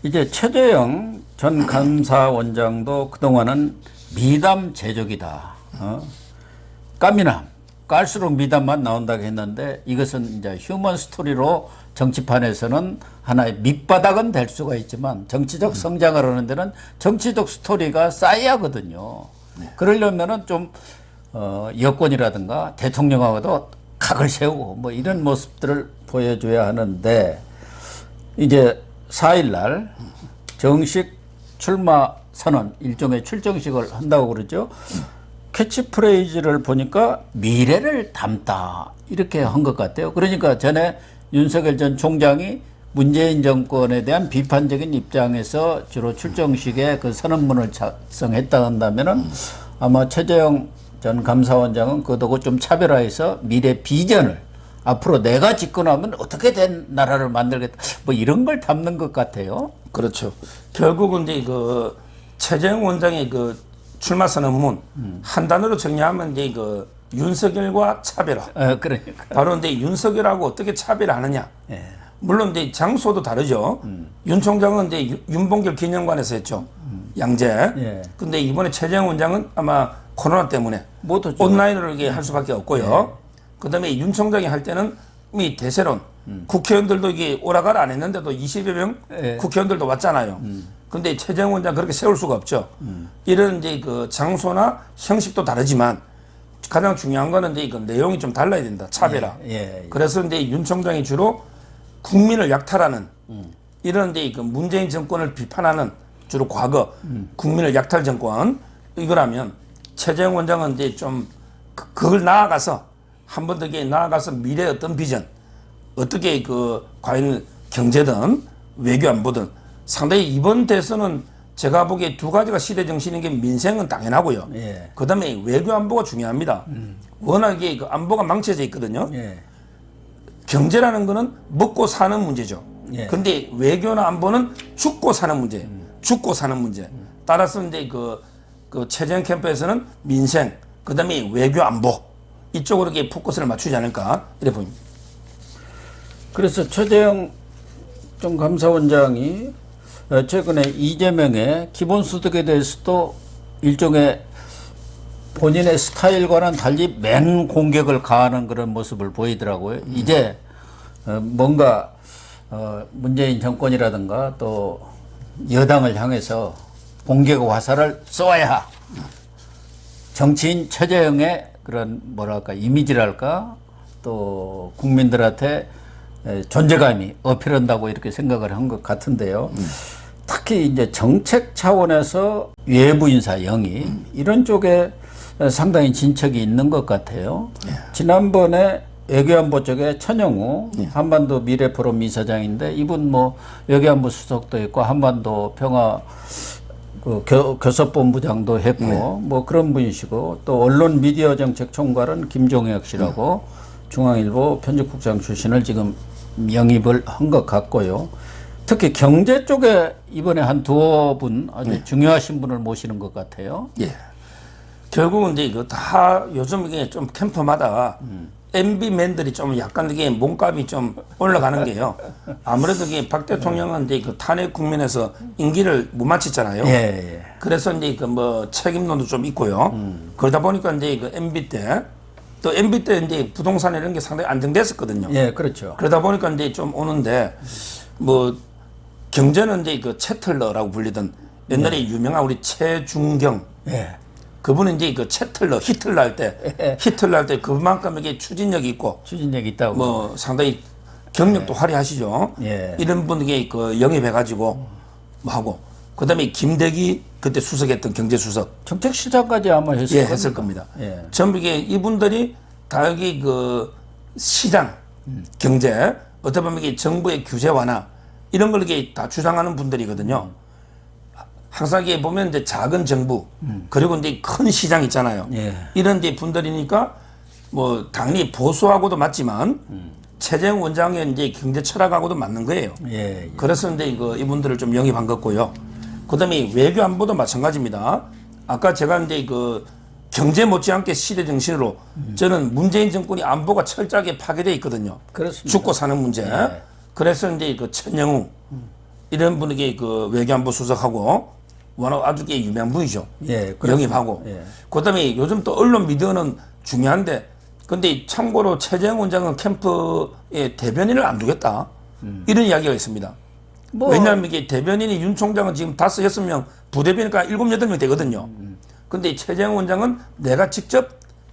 이제 최재형 전 감사원장도 그동안은 미담 제조기다. 까미남, 깔수록 미담만 나온다고 했는데 이것은 이제 휴먼 스토리로 정치판에서는 하나의 밑바닥은 될 수가 있지만 정치적 성장을 하는 데는 정치적 스토리가 쌓여야 하거든요. 그러려면은 좀 여권이라든가 대통령하고도 각을 세우고 뭐 이런 모습들을 보여줘야 하는데 이제 4일날 정식 출마 선언 일종의 출정식을 한다고 그러죠. 캐치프레이즈를 보니까 미래를 담다 이렇게 한 것 같아요. 그러니까 전에 윤석열 전 총장이 문재인 정권에 대한 비판적인 입장에서 주로 출정식에 그 선언문을 작성했다 한다면은 아마 최재형 전 감사원장은 그것하고 좀 차별화해서 미래 비전을 앞으로 내가 집권하면 어떻게 된 나라를 만들겠다 뭐 이런 걸 담는 것 같아요. 그렇죠. 결국은 이제 그 최재형 원장의 그 출마 선언문 한 단어로 정리하면 이제 그 윤석열과 차별화. 그러니까. 바로 이제 윤석열하고 어떻게 차별하느냐. 예. 물론 이제 장소도 다르죠. 윤 총장은 이제 윤봉길 기념관에서 했죠. 양재. 예. 근데 이번에 최재형 원장은 아마 코로나 때문에 못하죠. 온라인으로 이게 할 수밖에 없고요. 그다음에 윤 총장이 할 때는 이 대세론 국회의원들도 이게 오라가라 안 했는데도 20여 명 국회의원들도 왔잖아요. 근데 최재형 원장 그렇게 세울 수가 없죠. 이런 이제 그 장소나 형식도 다르지만 가장 중요한 거는 이제 그 내용이 좀 달라야 된다. 차별화. 그래서 이제 윤 총장이 주로 국민을 약탈하는 이런 이제 그 문재인 정권을 비판하는 주로 과거 국민을 약탈 정권 이거라면 최재형 원장은 이제 좀 그걸 나아가서 한 번 더 나아가서 미래 어떤 비전 어떻게 그 과연 경제든 외교 안보든 상당히 이번 대선은 제가 보기에 두 가지가 시대 정신인 게 민생은 당연하고요. 그 다음에 외교 안보가 중요합니다. 워낙에 그 안보가 망쳐져 있거든요. 경제라는 거는 먹고 사는 문제죠. 근데 외교나 안보는 죽고 사는 문제, 죽고 사는 문제. 따라서 이제 그 최재형 캠프에서는 민생, 그 다음에 외교 안보 이쪽으로 이렇게 포커스를 맞추지 않을까 이래 보입니다. 그래서 최재형 전 감사원장이 최근에 이재명의 기본소득에 대해서도 일종의 본인의 스타일과는 달리 맹 공격을 가하는 그런 모습을 보이더라고요. 이제 뭔가 문재인 정권이라든가 또 여당을 향해서 공격 화살을 쏘아야 정치인 최재형의 그런 뭐랄까 이미지랄까 또 국민들한테 존재감이 어필한다고 이렇게 생각을 한 것 같은데요. 특히 이제 정책 차원에서 외부 인사 영입 이런 쪽에 상당히 진척이 있는 것 같아요. 지난번에 외교안보 쪽에 천영우 한반도 미래포럼 이사장인데 이분 뭐 외교안보 수석도 있고 한반도 평화 그 교섭본부장도 했고 뭐 그런 분이시고 또 언론 미디어 정책 총괄은 김종혁 씨라고 중앙일보 편집국장 출신을 지금 영입을 한 것 같고요. 특히 경제 쪽에 이번에 한 두어 분 아주 중요하신 분을 모시는 것 같아요. 결국은 이제 이거 다 요즘 이게 좀 캠프마다 MB맨들이 좀 약간 이게 몸값이 좀 올라가는 게요. 아무래도 이게 박 대통령은 이제 그 탄핵 국면에서 임기를 못 마쳤잖아요. 그래서 이제 그 뭐 책임론도 좀 있고요. 그러다 보니까 이제 그 MB 때 또 MB 때 이제 부동산 이런 게 상당히 안정됐었거든요. 그렇죠. 그러다 보니까 이제 좀 오는데 뭐 경제는 이제 그 채틀러라고 불리던 옛날에 유명한 우리 최중경. 그분은 이제 그 채틀러, 히틀러 할 때 그만큼 이게 추진력이 있고 추진력이 있다고 뭐 상당히 경력도 화려하시죠. 이런 분에게 그 영입해가지고 뭐 하고 그다음에 김대기 그때 수석했던 경제수석 정책실장까지 아마 했을 겁니다. 전부 이분들이 다 여기 그 시장 경제 어떻게 보면 이게 정부의 규제 완화 이런 걸 이게 다 주장하는 분들이거든요. 항상 이게 보면 이제 작은 정부 그리고 이제 큰 시장 있잖아요. 이런 데 분들이니까 뭐 당연히 보수하고도 맞지만 최재형 원장의 이제 경제 철학하고도 맞는 거예요. 그래서 이제 이분들을 좀 영입한 거고요. 그다음에 외교 안보도 마찬가지입니다. 아까 제가 이제 그 경제 못지않게 시대 정신으로 저는 문재인 정권이 안보가 철저하게 파괴되어 있거든요. 그렇습니다. 죽고 사는 문제. 그래서 이제 그 천영우 이런 분에게 그 외교안보 수석하고 워낙 아주 유명한 분이죠. 예, 영입하고. 예. 그다음에 요즘 또 언론 미디어는 중요한데, 근데 참고로 최재형 원장은 캠프에 대변인을 안 두겠다. 이런 이야기가 있습니다. 뭐 왜냐하면 이게 대변인이 윤 총장은 지금 5, 6명, 부대변이니까 7, 8명 되거든요. 근데 최재형 원장은 내가 직접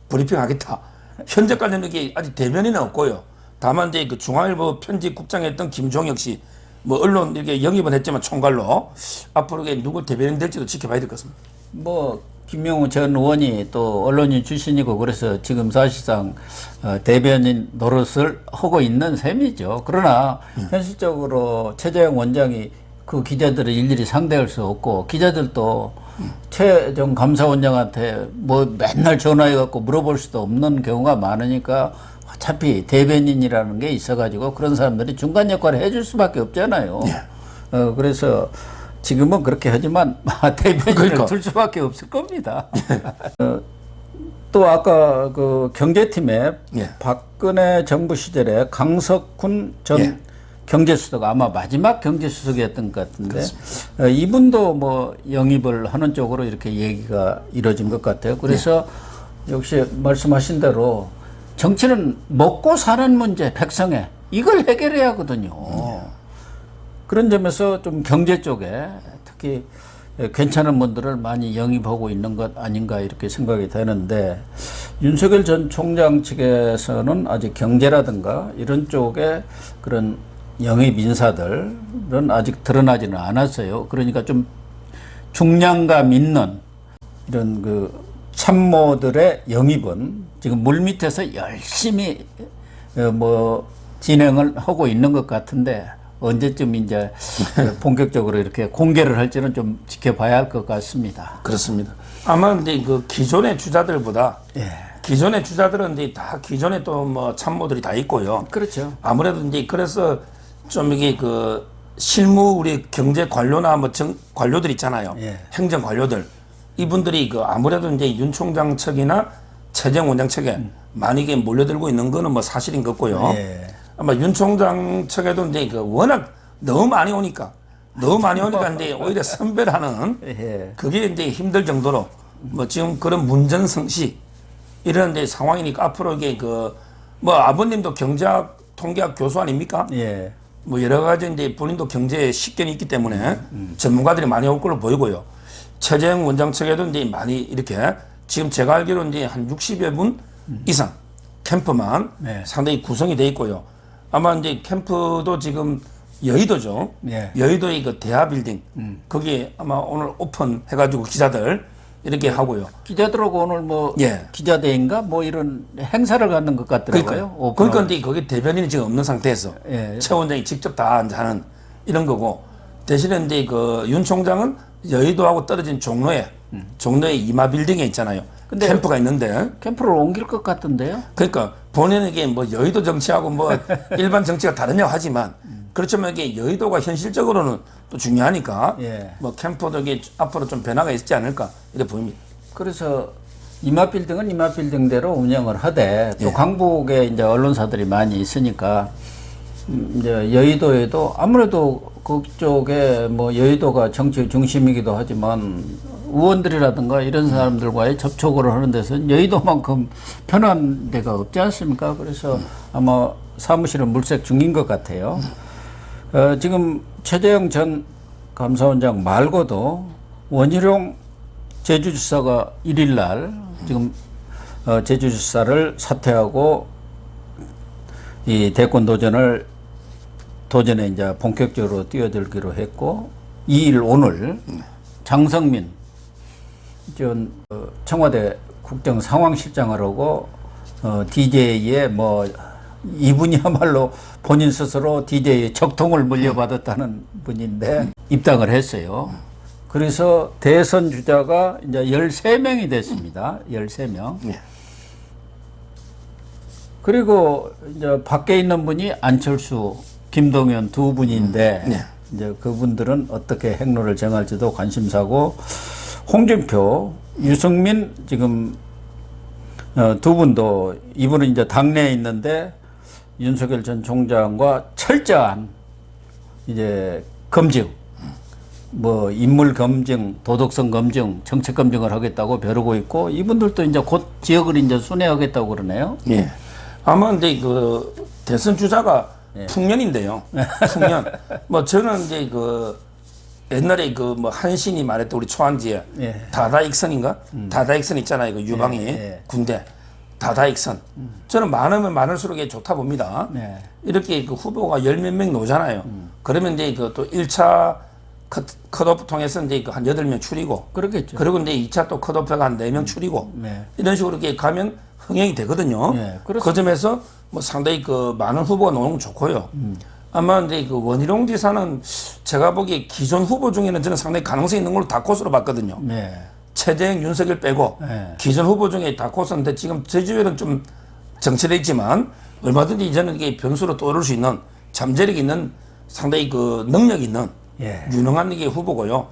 브리핑하겠다. 현재까지는 이게 아직 대변인은 없고요. 다만 이제 그 중앙일보 편집국장했던 김종혁 씨, 뭐 언론 이렇게 영입은 했지만 총괄로 앞으로 이게 누구 대변인 될지도 지켜봐야 될 것 같습니다. 뭐 김명우 전 의원이 또 언론인 출신이고 그래서 지금 사실상 대변인 노릇을 하고 있는 셈이죠. 그러나 현실적으로 최재형 원장이 그 기자들을 일일이 상대할 수 없고 기자들도 최종 감사원장한테 뭐 맨날 전화해 갖고 물어볼 수도 없는 경우가 많으니까 어차피 대변인이라는 게 있어가지고 그런 사람들이 중간 역할을 해줄 수밖에 없잖아요. 그래서 지금은 그렇게 하지만 대변인을 그러니까. 둘 수밖에 없을 겁니다. 또 아까 그 경제팀에 예. 박근혜 정부 시절에 강석훈 전 예. 경제수석 아마 마지막 경제수석이었던 것 같은데 이분도 뭐 영입을 하는 쪽으로 이렇게 얘기가 이루어진 것 같아요. 그래서 역시 말씀하신 대로 정치는 먹고 사는 문제, 백성에 이걸 해결해야 하거든요. 그런 점에서 좀 경제 쪽에 특히 괜찮은 분들을 많이 영입하고 있는 것 아닌가 이렇게 생각이 되는데 윤석열 전 총장 측에서는 아직 경제라든가 이런 쪽에 그런 영입 인사들은 아직 드러나지는 않았어요. 그러니까 좀 중량감 있는 이런 그 참모들의 영입은 지금 물밑에서 열심히 뭐 진행을 하고 있는 것 같은데 언제쯤 이제 본격적으로 이렇게 공개를 할지는 좀 지켜봐야 할 것 같습니다. 그렇습니다. 아마 근데 그 기존의 주자들보다 기존의 주자들은 이제 다 기존에 또 뭐 참모들이 다 있고요. 그렇죠. 아무래도 이제 그래서 좀 이게 그 실무 우리 경제 관료나 뭐 관료들 있잖아요. 행정 관료들 이분들이 그 아무래도 이제 윤 총장 측이나 최재형 원장 측에 많이 이게 몰려들고 있는 거는 뭐 사실인 것 같고요. 아마 윤 총장 측에도 이제 그 워낙 너무 많이 오니까 이제 오히려 선별하는 그게 이제 힘들 정도로 뭐 지금 그런 문전성시 이런 이제 상황이니까 앞으로 이게 그 뭐 아버님도 경제학 통계학 교수 아닙니까? 뭐 여러 가지 이제 본인도 경제에 식견이 있기 때문에 전문가들이 많이 올 걸로 보이고요. 최재형 원장 측에도 이제 많이 이렇게 지금 제가 알기로 이제 한 60여 분 이상 캠프만 상당히 구성이 돼 있고요. 아마 이제 캠프도 지금 여의도죠. 여의도의 그 대하 빌딩 거기에 아마 오늘 오픈 해가지고 기자들 이렇게 하고요. 기자들하고 오늘 뭐 기자대인가 뭐 이런 행사를 갖는 것 같더라고요. 그러니까 이제 거기 대변인이 지금 없는 상태에서 최 원장이 직접 다 하는 이런 거고 대신에 이제 그 윤 총장은 여의도하고 떨어진 종로에 이마 빌딩에 있잖아요. 근데 캠프가 있는데 캠프를 옮길 것 같던데요? 그러니까 본인에게 뭐 여의도 정치하고 뭐 일반 정치가 다르냐고 하지만 그렇지만 이게 여의도가 현실적으로는 또 중요하니까 뭐 캠프도 이게 앞으로 좀 변화가 있지 않을까 이렇게 보입니다. 그래서 이마 빌딩은 이마 빌딩대로 운영을 하되 또 강북에 이제 언론사들이 많이 있으니까 이제 여의도에도 아무래도 그쪽에 뭐 여의도가 정치 중심이기도 하지만 의원들이라든가 이런 사람들과의 접촉을 하는 데서는 여의도만큼 편한 데가 없지 않습니까? 그래서 아마 사무실은 물색 중인 것 같아요. 지금 최재형 전 감사원장 말고도 원희룡 제주지사가 1일 날 지금 제주지사를 사퇴하고 이 대권 도전에 이제 본격적으로 뛰어들기로 했고 2일 오늘 장성민 전 청와대 국정상황실장을 하고 DJ의 뭐 이분이야말로 본인 스스로 DJ 적통을 물려받았다는 분인데 입당을 했어요. 그래서 대선 주자가 이제 13명이 됐습니다. 13명. 그리고 이제 밖에 있는 분이 안철수, 김동연 두 분인데 이제 그분들은 어떻게 행로를 정할지도 관심사고 홍준표, 유승민 지금 두 분도 이분은 이제 당내에 있는데 윤석열 전 총장과 철저한 이제 검증, 뭐 인물 검증, 도덕성 검증, 정책 검증을 하겠다고 벼르고 있고 이분들도 이제 곧 지역을 이제 순회하겠다고 그러네요. 예. 아마 이제 그 대선 주자가 풍년인데요. 풍년. 뭐 저는 이제 그 옛날에 그 뭐 한신이 말했던 우리 초안지에 다다익선인가? 다다익선 있잖아요. 그 유방이 군대. 다다익선. 저는 많으면 많을수록 이게 좋다 봅니다. 이렇게 그 후보가 열 몇 명 나오잖아요. 그러면 이제 그 또 1차 컷오프 통해서 이제 그 한 8명 추리고. 그렇겠죠. 그리고 이제 2차 또 컷오프가 한 4명 추리고. 이런 식으로 이렇게 가면 흥행이 되거든요. 그 점에서 뭐 상당히 그 많은 후보가 나오는 건 좋고요. 아마 이제 그 원희룡 지사는 제가 보기에 기존 후보 중에는 저는 상당히 가능성이 있는 걸로 다코스로 봤거든요. 최재형, 윤석열 빼고 기존 후보 중에 다코스인데 지금 제주에는 좀 정체돼 있지만 얼마든지 저는 이게 변수로 떠오를 수 있는 잠재력 있는 상당히 그 능력 있는 유능한 이게 후보고요.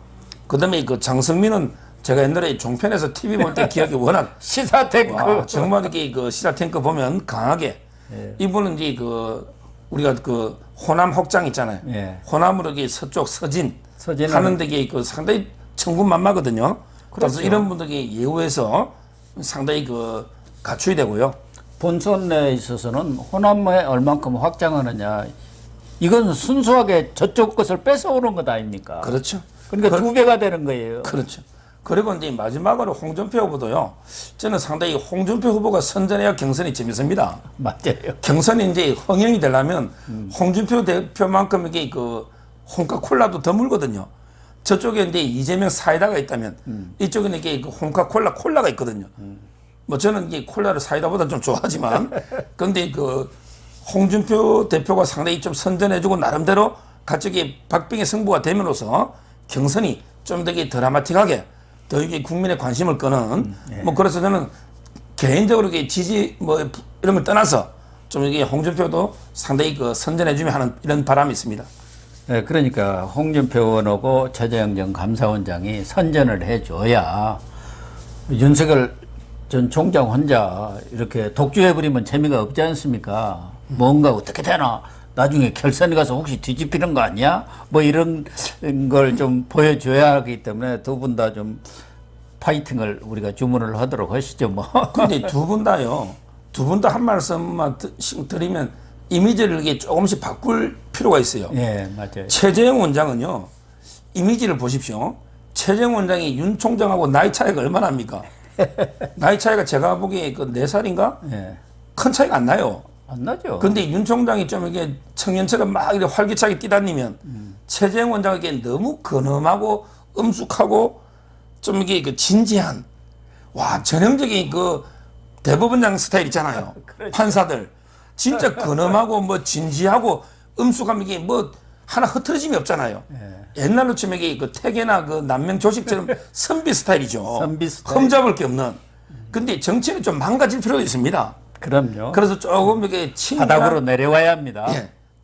그다음에 그 장성민은 제가 옛날에 종편에서 TV 볼 때 기억이 워낙 시사 탱크 정말 이렇게 그 시사 탱크 보면 강하게 이분은 이제 그 우리가 그 호남 혹장 있잖아요. 호남으로 이게 서쪽 서진 하는 데게 그 상당히 천군만마거든요. 그래서 이런 분들이 예우해서 상당히 그 갖춰야 되고요. 본선에 있어서는 호남에 얼만큼 확장하느냐 이건 순수하게 저쪽 것을 뺏어오는 것 아닙니까? 그렇죠. 그러니까 2배가 되는 거예요. 그렇죠. 그리고 이제 마지막으로 홍준표 후보도요. 저는 상당히 홍준표 후보가 선전해야 경선이 재밌습니다. 맞아요. 경선이 이제 흥행이 되려면 홍준표 대표만큼 이게 그 홍카콜라도 더 물거든요. 저쪽에 이제 이재명 사이다가 있다면 이쪽에는 이게 그 콜라가 있거든요. 뭐 저는 이게 콜라를 사이다보다 좀 좋아하지만 근데 그 홍준표 대표가 상당히 좀 선전해주고 나름대로 갑자기 박빙의 승부가 됨으로써 경선이 좀 되게 드라마틱하게 더 이게 국민의 관심을 끄는 뭐 그래서 저는 개인적으로 이게 지지 뭐 이런 걸 떠나서 좀 이게 홍준표도 상당히 그 선전해주면 하는 이런 바람이 있습니다. 네, 그러니까 홍준표 의원하고 최재형 전 감사원장이 선전을 해줘야 윤석열 전 총장 혼자 이렇게 독주해버리면 재미가 없지 않습니까? 뭔가 어떻게 되나? 나중에 결선에 가서 혹시 뒤집히는 거 아니야? 뭐 이런 걸 좀 보여줘야 하기 때문에 두 분 다 좀 파이팅을 우리가 주문을 하도록 하시죠, 뭐. 근데 두 분 다요. 두 분 다 한 말씀만 드리면 이미지를 이게 조금씩 바꿀 필요가 있어요. 예, 맞아요. 최재형 원장은요. 이미지를 보십시오. 최재형 원장이 윤 총장하고 나이 차이가 얼마나 합니까? 나이 차이가 제가 보기에 그 4살인가? 큰 차이가 안 나요. 안 나죠. 근데 윤 총장이 좀 이게 청년처럼 막 이렇게 활기차게 뛰다니면 최재형 원장에게 너무 근엄하고 엄숙하고 좀 이게 그 진지한 와 전형적인 그 대법원장 스타일 있잖아요. 그렇죠. 판사들 진짜 근엄하고 뭐 진지하고 엄숙함 이게 뭐 하나 흐트러짐이 없잖아요. 옛날로 치면 이게 그 태계나 그 남명 조식처럼 선비 스타일이죠. 선비 스타일. 흠잡을 게 없는. 근데 정치는 좀 망가질 필요가 있습니다. 그럼요. 그래서 조금 이렇게 친근한 바닥으로 내려와야 합니다.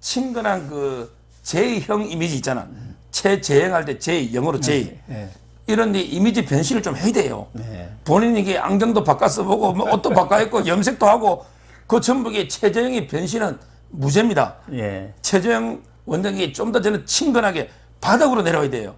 친근한 그 제2형 이미지 있잖아. 재행할 때 제 영어로 제 이런 이미지 변신을 좀 해야 돼요. 본인이 이게 안경도 바꿔 써보고 뭐 옷도 바꿔 입고 염색도 하고 그 전부 게 최재형의 변신은 무죄입니다. 최재형 원장이 좀 더 저는 친근하게 바닥으로 내려와야 돼요.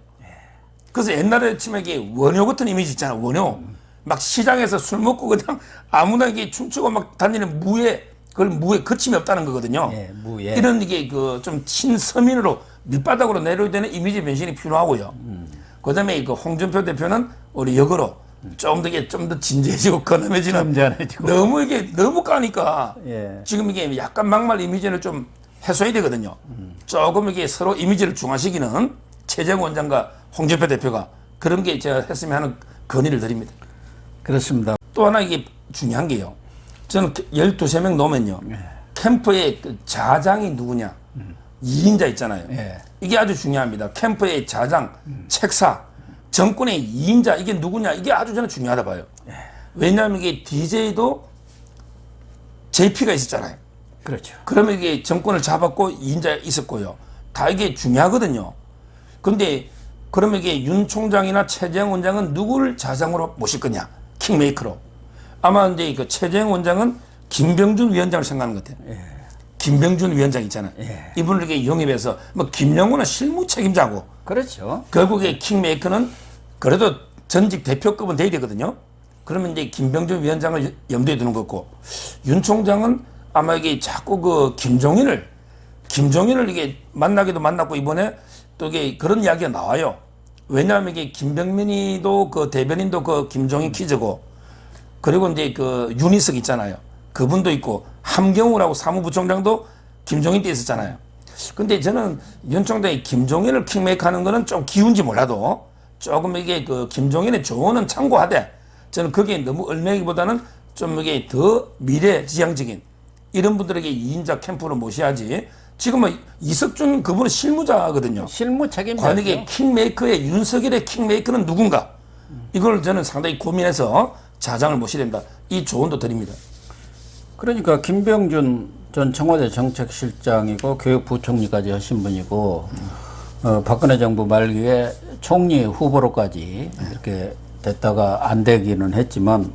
그래서 옛날에 치면 이게 원효 같은 이미지 있잖아. 원효. 막 시장에서 술 먹고 그냥 아무나 이게 춤추고 막 다니는 무예, 그걸 무예 거침이 없다는 거거든요. 무예. 이런 이게 그 좀 친서민으로 밑바닥으로 내려야 되는 이미지 변신이 필요하고요. 그 다음에 그 홍준표 대표는 우리 역으로 좀 더 진지해지고 근엄해지는 점잖해지고. 너무 이게 너무 까니까 지금 이게 약간 막말 이미지를 좀 해소해야 되거든요. 조금 이게 서로 이미지를 중화시키는 최재형 원장과 홍준표 대표가 그런 게 제가 했으면 하는 건의를 드립니다. 그렇습니다. 또 하나 이게 중요한 게요. 저는 12명 놓으면요. 캠프의 그 자장이 누구냐. 2인자 있잖아요. 이게 아주 중요합니다. 캠프의 자장, 책사, 정권의 2인자 이게 누구냐. 이게 아주 저는 중요하다 봐요. 왜냐하면 이게 DJ도 JP가 있었잖아요. 그렇죠. 그러면 이게 정권을 잡았고 2인자 있었고요. 다 이게 중요하거든요. 근데 그러면 이게 윤 총장이나 최재형 원장은 누구를 자장으로 모실 거냐. 킹메이커로. 아마 이제 그 최재형 원장은 김병준 위원장을 생각하는 것 같아요. 김병준 위원장 있잖아요. 예. 이분을 이렇게 영입해서 뭐 김영우는 실무 책임자고 그렇죠. 결국에 킹메이커는 그래도 전직 대표급은 돼야 되거든요. 그러면 이제 김병준 위원장을 염두에 두는 거고 윤 총장은 아마 이게 자꾸 그 김종인을 이게 만나기도 만났고 이번에 또 이게 그런 이야기가 나와요. 왜냐하면 이게 김병민이도 그 대변인도 그 김종인 퀴즈고 그리고 이제 그 윤희석 있잖아요. 그분도 있고 함경우라고 사무부총장도 김종인 때 있었잖아요. 근데 저는 윤 총장이 김종인을 킹메이커 하는 거는 좀 기운지 몰라도 조금 이게 그 김종인의 조언은 참고하되 저는 거기에 너무 얽매기보다는 좀 이게 더 미래지향적인 이런 분들에게 2인자 캠프를 모셔야지. 지금은 이석준 그분은 실무자거든요. 실무 책임자. 과연 이게 킹메이커의 윤석열의 킹메이커는 누군가? 이걸 저는 상당히 고민해서 자장을 모셔야 된다. 이 조언도 드립니다. 그러니까 김병준 전 청와대 정책실장이고 교육부총리까지 하신 분이고 박근혜 정부 말기에 총리 후보로까지 이렇게 됐다가 안 되기는 했지만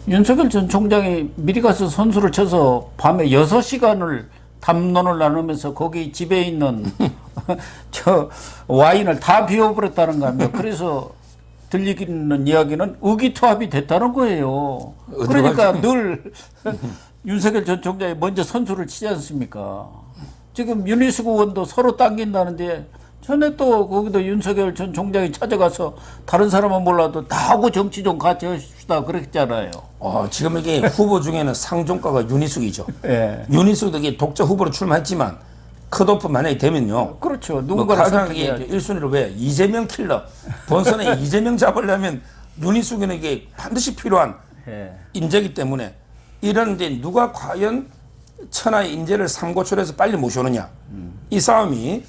윤석열 전 총장이 미리 가서 선수를 쳐서 밤에 6시간을 담론을 나누면서 거기 집에 있는 저 와인을 다 비워버렸다는 거 아닙니까? 그래서 들리기는 이야기는 의기투합이 됐다는 거예요. 그러니까 늘 윤석열 전 총장이 먼저 선수를 치지 않습니까? 지금 윤희숙 의원도 서로 당긴다는데 전에 또 거기도 윤석열 전 총장이 찾아가서 다른 사람은 몰라도 나하고 정치 좀 같이 합시다 그랬잖아요. 지금 이게 후보 중에는 상종가가 윤희숙이죠. 예. 윤희숙도 이게 독자 후보로 출마했지만 컷오프 만약에 되면요. 그렇죠. 누군가를 누군가를 선택해야 1순위로 왜? 이재명 킬러. 본선에 이재명 잡으려면 윤희숙에는 이게 반드시 필요한 예. 인재이기 때문에 이런 데 누가 과연 천하의 인재를 삼고초려해서 빨리 모셔오느냐. 이 싸움이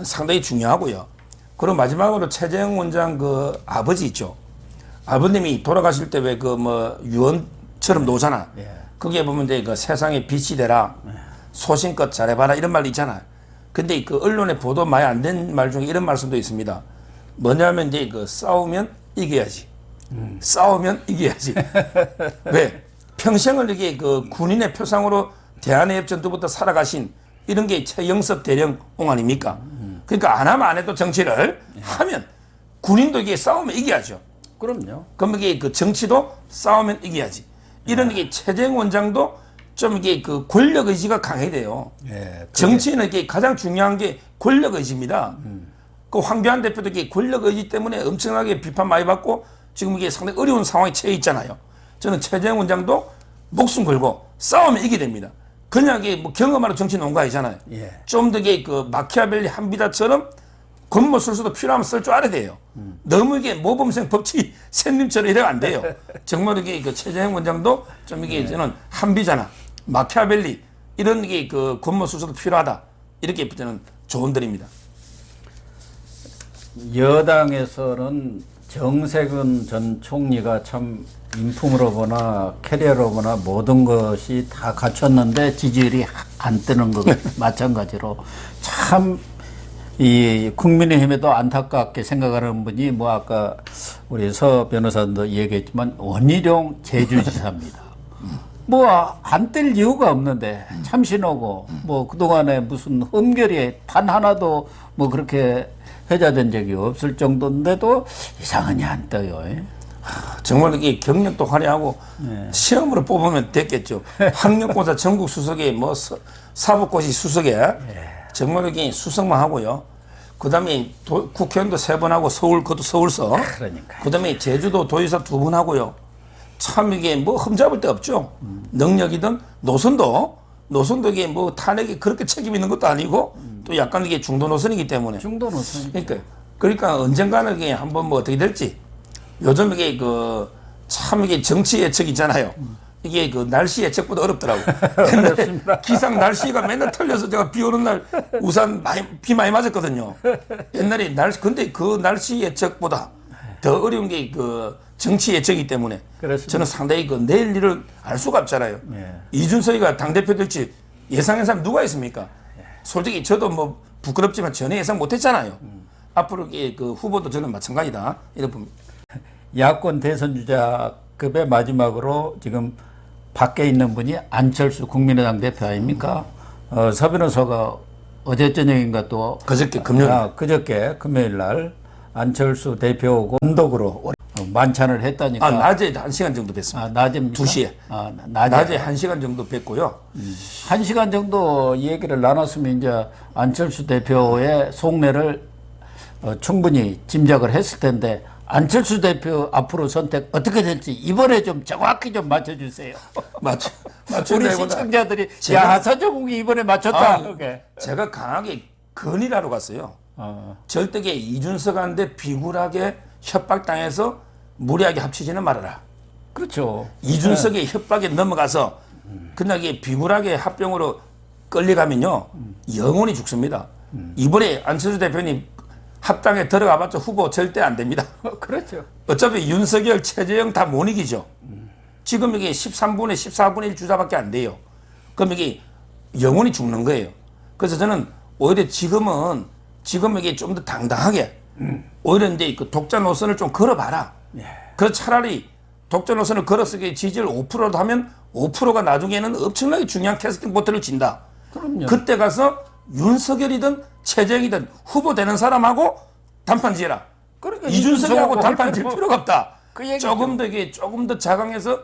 상당히 중요하고요. 그리고 마지막으로 최재형 원장 그 아버지 있죠. 아버님이 돌아가실 때 왜 그 뭐 유언처럼 놓잖아. 예. 거기에 보면 이제 그 세상에 빛이 되라. 소신껏 잘해봐라. 이런 말도 있잖아요. 근데 그 언론에 보도 많이 안 된 말 중에 이런 말씀도 있습니다. 뭐냐면 이제 그 싸우면 이겨야지. 싸우면 이겨야지. 왜? 평생을 이게 그 군인의 표상으로 대한해협전투부터 살아가신 이런 게 최영섭 대령옹 아닙니까? 그러니까 안 하면 안 해도 정치를 하면 군인도 이게 싸우면 이겨야죠. 그럼요. 그럼 이게 그 정치도 싸우면 이겨야지. 이런 게 최재형 원장도 좀 이게 그 권력 의지가 강해야 돼요. 예, 정치는 이게 가장 중요한 게 권력 의지입니다. 그 황교안 대표도 이게 권력 의지 때문에 엄청나게 비판 많이 받고 지금 이게 상당히 어려운 상황에 처해 있잖아요. 저는 최재형 원장도 목숨 걸고 싸우면 이기게 됩니다. 그냥 이게 뭐 경험하러 정치 농가 아니잖아요. 예. 좀 더 이게 그 마키아벨리 한비다처럼 권모 술수도 필요하면 쓸 줄 알아야 돼요. 너무 이게 모범생 법치 샌님처럼 이래가 안 돼요. 정말 이게 그 최재형 원장도 좀 이게 저는 한비잖아. 마키아벨리 이런 게 그 권모 술수도 필요하다. 이렇게 저는 조언드립니다. 여당에서는 정세균 전 총리가 참 인품으로 보나 캐리어로 보나 모든 것이 다 갖췄는데 지지율이 안 뜨는 것 마찬가지로 참 이 국민의힘에도 안타깝게 생각하는 분이 뭐 아까 우리 서 변호사도 얘기했지만 원희룡 제주지사입니다. 뭐 안 뜰 이유가 없는데 참신하고 뭐 그동안에 무슨 흠결이 단 하나도 뭐 그렇게 회자된 적이 없을 정도인데도 이상하니 안 떠요. 정말 이게 경력도 화려하고 시험으로 뽑으면 됐겠죠. 학력고사 전국 수석에 뭐 사법고시 수석에 정말 이게 수석만 하고요. 그다음에 국회의원도 3번 하고 서울 그것도 서울서. 그러니까. 그다음에 제주도 도지사 2번 하고요. 참 이게 뭐 흠잡을 데 없죠. 능력이든 노선도 이게 뭐 탄핵에 그렇게 책임 있는 것도 아니고 또 약간 이게 중도 노선이기 때문에. 중도 노선. 그러니까 언젠가는 이게 한번 뭐 어떻게 될지. 요즘 이게 그 참 이게 정치 예측 있잖아요. 이게 그 날씨 예측보다 어렵더라고. 옛날에 기상 날씨가 맨날 틀려서 제가 비 오는 날 우산 비 많이 맞았거든요. 옛날에 근데 그 날씨 예측보다 더 어려운 게 그 정치 예측이기 때문에 그렇습니다. 저는 상당히 그 내일 일을 알 수가 없잖아요. 이준석이가 당대표 될지 예상한 사람 누가 있습니까? 솔직히 저도 뭐 부끄럽지만 전혀 예상 못했잖아요. 앞으로 그 후보도 저는 마찬가지다 이렇게 봅니다. 야권 대선 주자급의 마지막으로 지금 밖에 있는 분이 안철수 국민의당 대표 아닙니까? 서 변호사가 어제 저녁인가 또 그저께 금요일. 그저께 금요일 날 안철수 대표하고 단독으로 만찬을 했다니까. 낮에 1시간 정도 뵀습니다. 낮입니까? 2시에. 낮에 1시간 정도 뵀고요. 1시간 정도 얘기를 나눴으면 이제 안철수 대표의 속내를 충분히 짐작을 했을 텐데 안철수 대표 앞으로 선택 어떻게 될지 이번에 좀 정확히 좀 맞춰주세요. 우리 시청자들이 야 하사정국이 이번에 맞췄다. 제가 강하게 건의라로 갔어요. 절대게 이준석한테 비굴하게 협박당해서 무리하게 합치지는 말아라. 그렇죠. 이준석의 협박에 넘어가서 그냥 이게 비굴하게 합병으로 끌려가면요 영원히 죽습니다. 이번에 안철수 대표님 합당에 들어가봤자 후보 절대 안 됩니다. 그렇죠. 어차피 윤석열, 최재형 다 못 이기죠. 지금 이게 13분의 14분의 1 주자밖에 안 돼요. 그럼 이게 영원히 죽는 거예요. 그래서 저는 오히려 지금은 이게 좀 더 당당하게 오히려 이제 그 독자 노선을 좀 걸어봐라. 그 차라리 독자 노선을 걸어서 지지율 5%도 하면 5%가 나중에는 엄청나게 중요한 캐스팅 보트를 진다. 그럼요. 그때 가서 윤석열이든 최재형이든 후보 되는 사람하고 단판 지어라. 그러니까 이준석하고 단판 질 필요가 없다. 그 조금 더 자강해서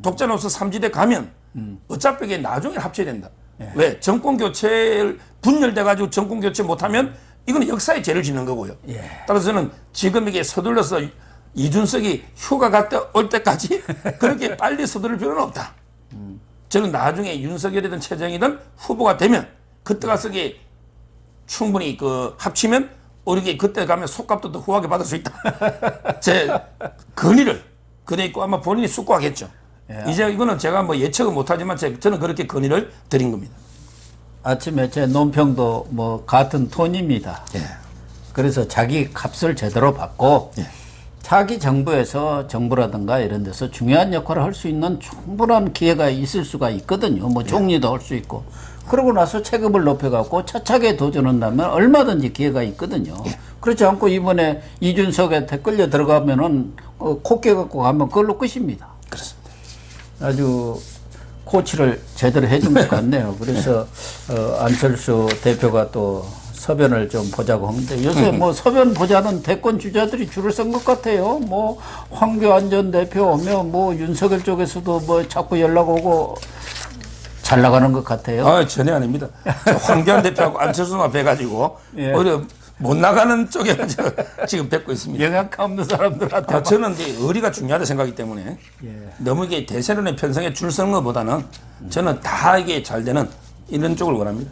독자 노선 3지대 가면 어차피 이게 나중에 합쳐야 된다. 왜? 정권 교체를 분열돼가지고 정권 교체 못하면 이거는 역사에 죄를 짓는 거고요. 따라서 저는 지금 이게 서둘러서 이준석이 휴가 갔다 올 때까지 그렇게 빨리 서두를 필요는 없다. 저는 나중에 윤석열이든 최재형이든 후보가 되면 그때 가서 이게 충분히 그 합치면 우리 그때 가면 속값도 더 후하게 받을 수 있다. 제 건의를 있고 아마 본인이 숙고하겠죠. 이제 이거는 제가 뭐 예측은 못하지만 저는 그렇게 건의를 드린 겁니다. 아침에 제 논평도 뭐 같은 톤입니다. 그래서 자기 값을 제대로 받고 자기 정부에서 정부라든가 이런 데서 중요한 역할을 할 수 있는 충분한 기회가 있을 수가 있거든요. 뭐 총리도 할 수 있고. 그러고 나서 체급을 높여갖고 차차게 도전한다면 얼마든지 기회가 있거든요. 그렇지 않고 이번에 이준석한테 끌려 들어가면은 코 깨갖고 가면 그걸로 끝입니다. 그렇습니다. 아주 코치를 제대로 해준 것 같네요. 그래서 안철수 대표가 또 서변을 좀 보자고 하는데 요새 뭐 서변 보자는 대권 주자들이 줄을 쓴 것 같아요. 뭐 황교안 전 대표 오면 뭐 윤석열 쪽에서도 뭐 자꾸 연락 오고 잘 나가는 것 같아요. 전혀 아닙니다. 황교안 대표하고 안철수만 뵈가지고 오히려 못 나가는 쪽에는 지금 뵙고 있습니다. 영향가 없는 사람들한테. 저는 이제 의리가 중요하다 생각하기 때문에 너무 이게 대세론의 편성에 줄 서는 것보다는 저는 다 이게 잘 되는 이런 쪽을 원합니다.